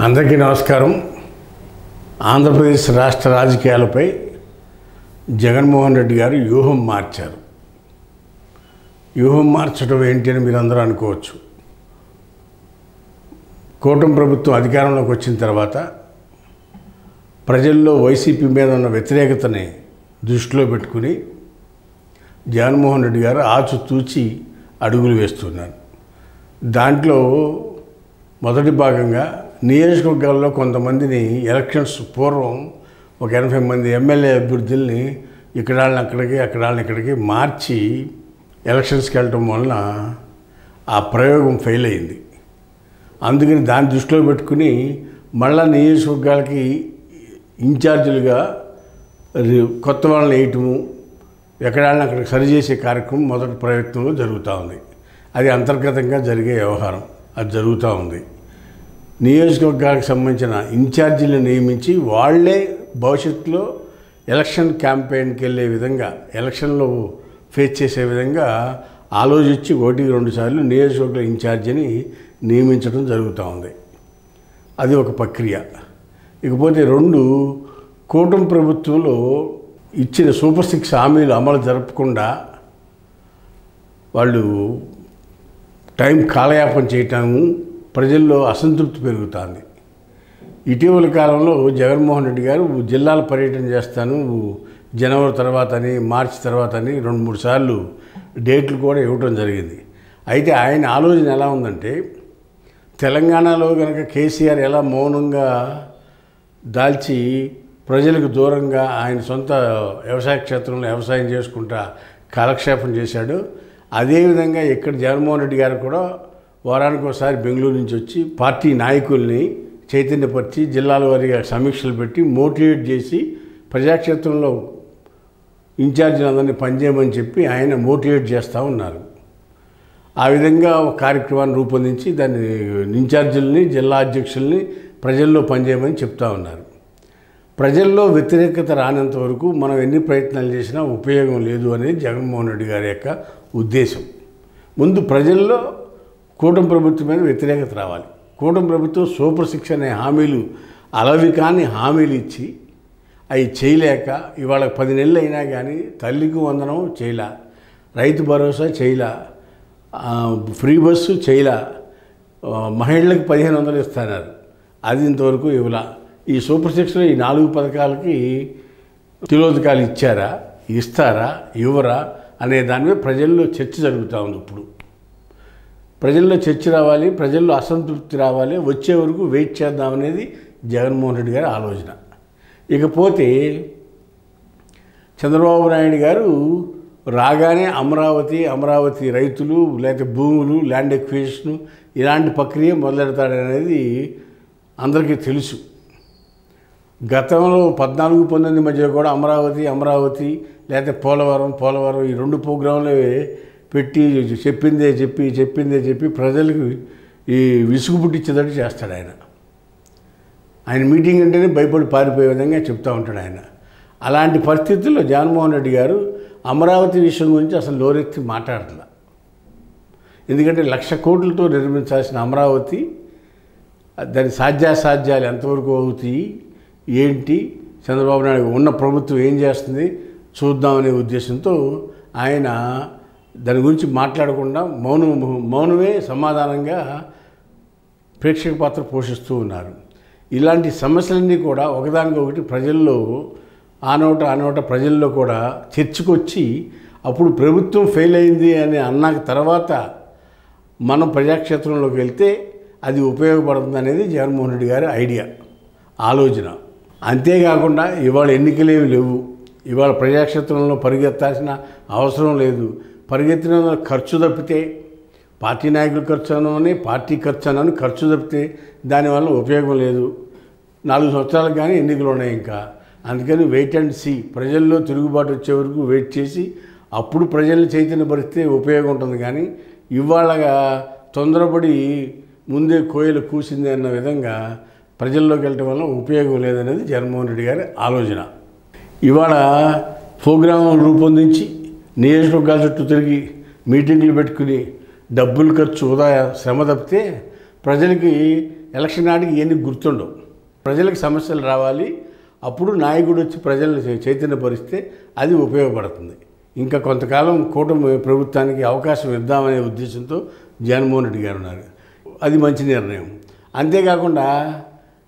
అందరికీ నమస్కారం. ఆంధ్రప్రదేశ్ రాష్ట్ర రాజకీయాలపై జగన్మోహన్ రెడ్డి గారు వ్యూహం మార్చారు. వ్యూహం మార్చడం ఏంటి అని మీరు అందరూ అనుకోవచ్చు. కూటమి ప్రభుత్వం అధికారంలోకి వచ్చిన తర్వాత ప్రజల్లో వైసీపీ మీద ఉన్న వ్యతిరేకతని దృష్టిలో పెట్టుకుని జగన్మోహన్ రెడ్డి గారు ఆచితూచి అడుగులు వేస్తున్నారు. దాంట్లో మొదటి భాగంగా నియోజకవర్గాల్లో కొంతమందిని ఎలక్షన్స్ పూర్వం ఒక 80 మంది ఎమ్మెల్యే అభ్యర్థుల్ని ఇక్కడ వాళ్ళని అక్కడికి అక్కడ వాళ్ళని ఇక్కడికి మార్చి ఎలక్షన్స్కి వెళ్ళటం వలన ఆ ప్రయోగం ఫెయిల్ అయింది. అందుకని దాన్ని దృష్టిలో పెట్టుకుని మళ్ళా నియోజకవర్గాలకి ఇన్ఛార్జీలుగా కొత్త వాళ్ళని వేయటము, ఎక్కడ వాళ్ళని అక్కడికి సరిచేసే కార్యక్రమం మొదటి ప్రయత్నంలో జరుగుతూ ఉంది. అది అంతర్గతంగా జరిగే వ్యవహారం, అది జరుగుతూ ఉంది. నియోజకవర్గాలకు సంబంధించిన ఇన్ఛార్జీలను నియమించి వాళ్లే భవిష్యత్తులో ఎలక్షన్ క్యాంపెయిన్కి వెళ్ళే విధంగా, ఎలక్షన్లో ఫేస్ చేసే విధంగా ఆలోచించి 1-2 సార్లు నియోజకవర్గ ఇన్ఛార్జిని నియమించడం జరుగుతూ ఉంది. అది ఒక ప్రక్రియ. ఇకపోతే 2, కూటమి ప్రభుత్వంలో ఇచ్చిన సూపర్ 6 హామీలు అమలు జరపకుండా వాళ్ళు టైం కాలయాపన చేయటము, ప్రజల్లో అసంతృప్తి పెరుగుతుంది. ఇటీవల కాలంలో జగన్మోహన్ రెడ్డి గారు జిల్లాల పర్యటన చేస్తాను, జనవరి తర్వాత అని, మార్చి తర్వాత అని 2-3 సార్లు డేట్లు కూడా ఇవ్వటం జరిగింది. అయితే ఆయన ఆలోచన ఎలా ఉందంటే, తెలంగాణలో కనుక కేసీఆర్ ఎలా మౌనంగా దాల్చి ప్రజలకు దూరంగా ఆయన సొంత వ్యవసాయ క్షేత్రంలో వ్యవసాయం చేసుకుంటా కాలక్షేపం చేశాడు, అదేవిధంగా ఇక్కడ జగన్మోహన్ రెడ్డి గారు కూడా వారానికి ఒకసారి బెంగళూరు నుంచి వచ్చి పార్టీ నాయకుల్ని చైతన్యపరిచి జిల్లాల వారీగా సమీక్షలు పెట్టి మోటివేట్ చేసి ప్రజాక్షేత్రంలో ఇన్ఛార్జీలందరినీ పనిచేయమని చెప్పి ఆయన మోటివేట్ చేస్తూ ఉన్నారు. ఆ విధంగా ఒక కార్యక్రమాన్ని రూపొందించి దాన్ని ఇన్ఛార్జీలని, జిల్లా అధ్యక్షుల్ని ప్రజల్లో పనిచేయమని చెప్తూ ఉన్నారు. ప్రజల్లో వ్యతిరేకత రానంత వరకు మనం ఎన్ని ప్రయత్నాలు చేసినా ఉపయోగం లేదు అనేది జగన్మోహన్ రెడ్డి గారి యొక్క ఉద్దేశం. ముందు ప్రజల్లో కూటమి ప్రభుత్వం మీద వ్యతిరేకత రావాలి. కూటమి ప్రభుత్వం సూపర్ 6 అనే హామీలు, అలవి కాని హామీలు ఇచ్చి అవి చేయలేక ఇవాళ 10 నెలలు అయినా కానీ తల్లికి వందనం చేయలా, రైతు భరోసా చేయలా, ఫ్రీ బస్సు చేయలా, మహిళలకు 1500 ఇస్తున్నారు, అది ఇంతవరకు ఇవ్వలా. ఈ సూపర్ 6లో ఈ 4 పథకాలకి తిలోదకాలు ఇచ్చారా, ఇస్తారా, ఇవ్వరా అనే దాని మీద ప్రజల్లో చర్చ జరుగుతూ ఉంది. ఇప్పుడు ప్రజల్లో చర్చ రావాలి, ప్రజల్లో అసంతృప్తి రావాలి, వచ్చే వరకు వెయిట్ చేద్దామనేది జగన్మోహన్ రెడ్డి గారి ఆలోచన. ఇకపోతే చంద్రబాబు నాయుడు గారు రాగానే అమరావతి రైతులు లేకపోతే భూములు, ల్యాండ్ ఎక్విజిషన్ ఇలాంటి ప్రక్రియ మొదలెడతాడనేది అందరికీ తెలుసు. గతంలో 14-19 మధ్య కూడా అమరావతి లేకపోతే పోలవరం ఈ 2 ప్రోగ్రాంలు పెట్టి చెప్పిందే చెప్పి ప్రజలకు ఈ విసుగు పుట్టించేటట్టు చేస్తాడు ఆయన. ఆయన మీటింగ్ అంటేనే భయపడి పారిపోయే విధంగా చెప్తూ ఉంటాడు ఆయన. అలాంటి పరిస్థితుల్లో జగన్మోహన్ రెడ్డి గారు అమరావతి విషయం గురించి అసలు నోరెత్తి మాట్లాడట్లా. ఎందుకంటే 1,00,000 కోట్లతో నిర్మించాల్సిన అమరావతి, దాని సాధ్యాసాధ్యాలు ఎంతవరకు అవుతాయి, ఏంటి, చంద్రబాబు నాయుడు ఉన్న ప్రభుత్వం ఏం చేస్తుంది చూద్దామనే ఉద్దేశంతో ఆయన దాని గురించి మాట్లాడకుండా మౌనమే సమాధానంగా ప్రేక్షక పాత్ర పోషిస్తూ ఉన్నారు. ఇలాంటి సమస్యలన్నీ కూడా ఒకదానికొకటి ప్రజల్లో ఆనోట ప్రజల్లో కూడా చర్చకొచ్చి అప్పుడు ప్రభుత్వం ఫెయిల్ అయింది అని అన్నాక తర్వాత మనం ప్రజాక్షేత్రంలోకి వెళ్తే అది ఉపయోగపడుతుంది అనేది జగన్మోహన్ రెడ్డి గారి ఐడియా, ఆలోచన. అంతేకాకుండా ఇవాళ ఎన్నికలేవి లేవు, ఇవాళ ప్రజాక్షేత్రంలో పరిగెత్తాల్సిన అవసరం లేదు. పరిగెత్తిన ఖర్చు తప్పితే, పార్టీ నాయకుల ఖర్చు అని, పార్టీ ఖర్చు అని ఖర్చు తప్పితే దానివల్ల ఉపయోగం లేదు. 4 సంవత్సరాలకు కానీ ఎన్నికలు ఉన్నాయి ఇంకా. అందుకని వెయిట్ అండ్ సీ, ప్రజల్లో తిరుగుబాటు వచ్చే వరకు వెయిట్ చేసి అప్పుడు ప్రజల్ని చైతన్యపరిస్తే ఉపయోగం ఉంటుంది. కానీ ఇవాళగా తొందరపడి ముందే కోయిల కూసింది అన్న విధంగా ప్రజల్లోకి వెళ్ళటం వల్ల ఉపయోగం లేదనేది జగన్మోహన్ రెడ్డి గారి ఆలోచన. ఇవాళ ప్రోగ్రాం రూపొందించి నియోజకవర్గాల చుట్టూ తిరిగి మీటింగ్లు పెట్టుకుని డబ్బులు ఖర్చు, శ్రమ తప్పితే ప్రజలకి ఎలక్షన్ నాటికి ఇవన్నీ గుర్తుండవు. ప్రజలకు సమస్యలు రావాలి, అప్పుడు నాయకుడు వచ్చి ప్రజలను చైతన్యపరిస్తే అది ఉపయోగపడుతుంది. ఇంకా కొంతకాలం కూటమి ప్రభుత్వానికి అవకాశం ఇద్దామనే ఉద్దేశంతో జగన్మోహన్ రెడ్డి గారు ఉన్నారు. అది మంచి నిర్ణయం. అంతేకాకుండా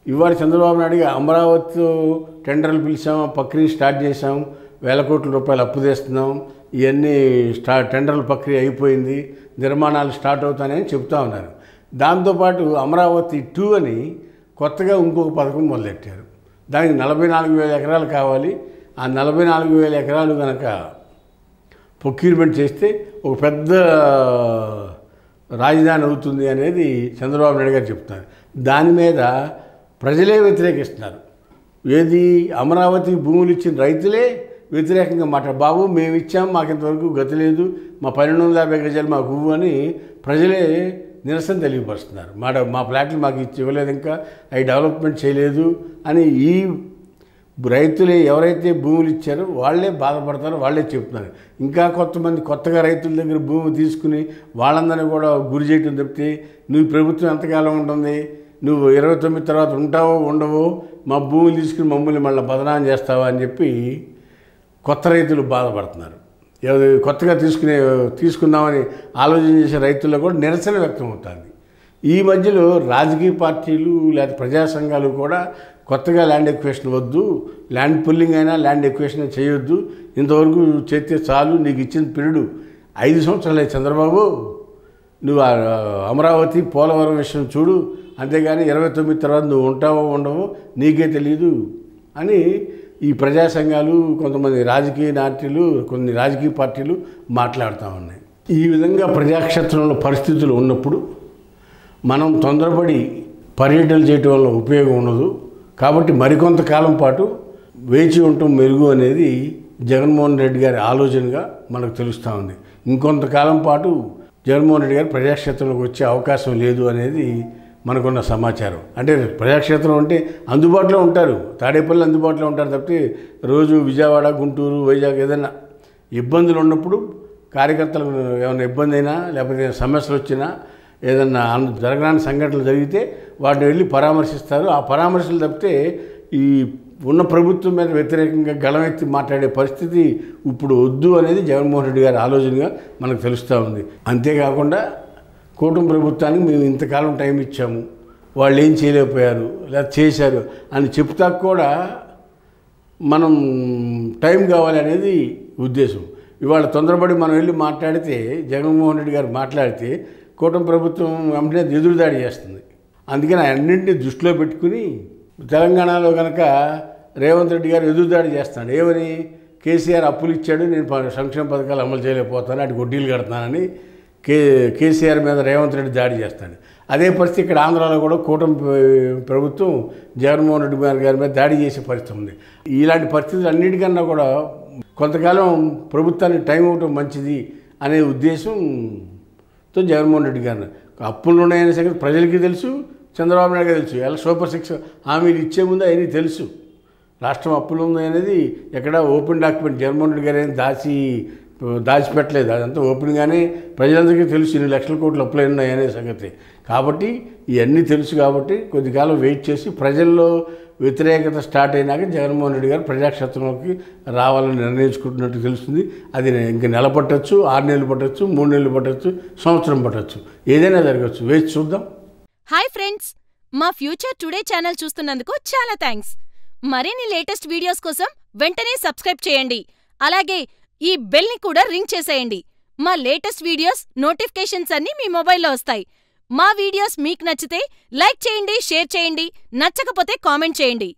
ఇవాళ చంద్రబాబు నాయుడు అమరావతిలో టెండర్లు పిలిచాం, ప్రక్రియ స్టార్ట్ చేసాం, వేల కోట్ల రూపాయలు అప్పు తెస్తున్నాం, ఇవన్నీ టెండర్ల ప్రక్రియ అయిపోయింది, నిర్మాణాలు స్టార్ట్ అవుతాయని చెప్తా ఉన్నారు. దాంతోపాటు అమరావతి 2 అని కొత్తగా ఇంకొక పథకం మొదలెట్టారు. దానికి 44,000 ఎకరాలు కావాలి. ఆ 44,000 ఎకరాలు కనుక ప్రొక్యూర్మెంట్ చేస్తే ఒక పెద్ద రాజధాని అవుతుంది అనేది చంద్రబాబు నాయుడు గారు చెప్తున్నారు. దాని మీద ప్రజలే వ్యతిరేకిస్తున్నారు. ఏది అమరావతి భూములు ఇచ్చిన రైతులే వ్యతిరేకంగా మాట్లాడు, బాబు మేము ఇచ్చాం, మాకు ఇంతవరకు గతి లేదు, మా 1250 గజాలు మాకు ఇవ్వు అని ప్రజలే నిరసన తెలియపరుస్తున్నారు. మా ఫ్లాట్లు మాకు ఇవ్వలేదు, ఇంకా అవి డెవలప్మెంట్ చేయలేదు అని ఈ రైతులే ఎవరైతే భూములు ఇచ్చారో వాళ్ళే బాధపడతారో వాళ్ళే చెప్తున్నారు. ఇంకా కొంతమంది కొత్తగా రైతుల దగ్గర భూమి తీసుకుని వాళ్ళందరినీ కూడా గురి చేయటం తప్పితే నువ్వు ప్రభుత్వం ఎంతకాలం ఉంటుంది, నువ్వు 29 తర్వాత ఉంటావో ఉండవో, మా భూములు తీసుకుని మమ్మల్ని మళ్ళీ బదనాం చేస్తావా అని చెప్పి కొత్త రైతులు బాధపడుతున్నారు. కొత్తగా తీసుకుందామని ఆలోచన చేసే రైతుల్లో కూడా నిరసన వ్యక్తం అవుతుంది. ఈ మధ్యలో రాజకీయ పార్టీలు లేదా ప్రజా సంఘాలు కూడా కొత్తగా ల్యాండ్ ఎక్వేషన్ వద్దు, ల్యాండ్ పుల్లింగ్ అయినా ల్యాండ్ ఎక్వేషన్ చేయొద్దు, ఇంతవరకు చేస్తే చాలు, నీకు ఇచ్చిన పీరియడ్ 5 సంవత్సరాలే చంద్రబాబు, నువ్వు అమరావతి పోలవరం విషయం చూడు, అంతేగాని 29 తర్వాత నువ్వు ఉంటావో ఉండవో నీకే తెలియదు అని ఈ ప్రజా సంఘాలు, కొంతమంది రాజకీయ నాయకులు, కొన్ని రాజకీయ పార్టీలు మాట్లాడుతూ ఉన్నాయి. ఈ విధంగా ప్రజాక్షేత్రంలో పరిస్థితులు ఉన్నప్పుడు మనం తొందరపడి పర్యటనలు చేయటం వల్ల ఉపయోగం ఉండదు. కాబట్టి మరికొంతకాలం పాటు వేచి ఉండటం మెరుగు అనేది జగన్మోహన్ రెడ్డి గారి ఆలోచనగా మనకు తెలుస్తూ ఉంది. ఇంకొంతకాలం పాటు జగన్మోహన్ రెడ్డి గారు ప్రజాక్షేత్రంలోకి వచ్చే అవకాశం లేదు అనేది మనకున్న సమాచారం. అంటే ప్రజాక్షేత్రం అంటే అందుబాటులో ఉంటారు, తాడేపల్లి అందుబాటులో ఉంటారు తప్పితే రోజు విజయవాడ, గుంటూరు, వైజాగ్ ఏదైనా ఇబ్బందులు ఉన్నప్పుడు కార్యకర్తలకు ఏమైనా ఇబ్బంది అయినా లేకపోతే సమస్యలు వచ్చినా ఏదన్నా జరగని సంఘటనలు జరిగితే వాటిని వెళ్ళి పరామర్శిస్తారు. ఆ పరామర్శలు తప్పితే ఈ ఉన్న ప్రభుత్వం మీద వ్యతిరేకంగా గళమెత్తి మాట్లాడే పరిస్థితి ఇప్పుడు వద్దు అనేది జగన్మోహన్ రెడ్డి గారి ఆలోచనగా మనకు తెలుస్తూ ఉంది. అంతేకాకుండా కూటమి ప్రభుత్వానికి మేము ఇంతకాలం టైం ఇచ్చాము, వాళ్ళు ఏం చేయలేకపోయారు లేదా చేశారు అని చెప్తా కూడా మనం టైం కావాలి అనేది ఉద్దేశం. ఇవాళ తొందరపడి మనం వెళ్ళి మాట్లాడితే, జగన్మోహన్ రెడ్డి గారు మాట్లాడితే కూటమి ప్రభుత్వం వెంటనే ఎదురుదాడి చేస్తుంది. అందుకని అన్నింటినీ దృష్టిలో పెట్టుకుని తెలంగాణలో కనుక రేవంత్ రెడ్డి గారు ఎదురుదాడి చేస్తాడు. ఏమని, కేసీఆర్ అప్పులు ఇచ్చాడు, నేను సంక్షేమ పథకాలు అమలు చేయలేకపోతాను, అటు వడ్డీలు కడతానని కేసీఆర్ మీద రేవంత్ రెడ్డి దాడి చేస్తాడు. అదే పరిస్థితి ఇక్కడ ఆంధ్రాలో కూడా కూటమి ప్రభుత్వం జగన్మోహన్ రెడ్డి గారి మీద దాడి చేసే పరిస్థితి ఉంది. ఇలాంటి పరిస్థితులు అన్నిటికన్నా కూడా కొంతకాలం ప్రభుత్వానికి టైం ఇవ్వటం మంచిది అనే ఉద్దేశంతో జగన్మోహన్ రెడ్డి గారు అప్పులు ఉన్నాయనే సంగతి ప్రజలకి తెలుసు, చంద్రబాబు నాయుడు గారు తెలుసు. ఎలా సూపర్ 6 హామీలు ఇచ్చే ముందు అవన్నీ తెలుసు. రాష్ట్రం అప్పులు ఉంది అనేది ఎక్కడ ఓపెన్ డాక్యుమెంట్ జగన్మోహన్ రెడ్డి గారు ఏం దాచిపెట్టలేదు, అదంతా ఓపెన్గానే ప్రజలందరికీ తెలుసు ఇన్ని లక్షల కోట్లు అప్పులు ఉన్నాయనే సంగతి. కాబట్టి ఇవన్నీ తెలుసు. కాబట్టి కొద్దికాలం వెయిట్ చేసి ప్రజల్లో వ్యతిరేకత స్టార్ట్ అయినాక జగన్మోహన్ రెడ్డి గారు ప్రజాక్షేత్రంలోకి రావాలని నిర్ణయించుకుంటున్నట్టు తెలుస్తుంది. అది ఇంకా నెల పట్టచ్చు, 6 నెలలు పట్టచ్చు, 3 నెలలు పట్టచ్చు, సంవత్సరం పట్టచ్చు, ఏదైనా జరగచ్చు. వేచి చూద్దాం. హాయ్ ఫ్రెండ్స్, మా ఫ్యూచర్ టుడే ఛానల్ చూస్తున్నందుకు చాలా థ్యాంక్స్. మరిన్ని లేటెస్ట్ వీడియోస్ కోసం వెంటనే సబ్స్క్రైబ్ చేయండి. అలాగే ఈ బెల్ ని కూడా రింగ్ చేసేయండి. మా లేటెస్ట్ వీడియోస్ నోటిఫికేషన్స్ అన్నీ మీ మొబైల్లో వస్తాయి. మా వీడియోస్ మీకు నచ్చితే లైక్ చేయండి, షేర్ చేయండి, నచ్చకపోతే కామెంట్ చేయండి.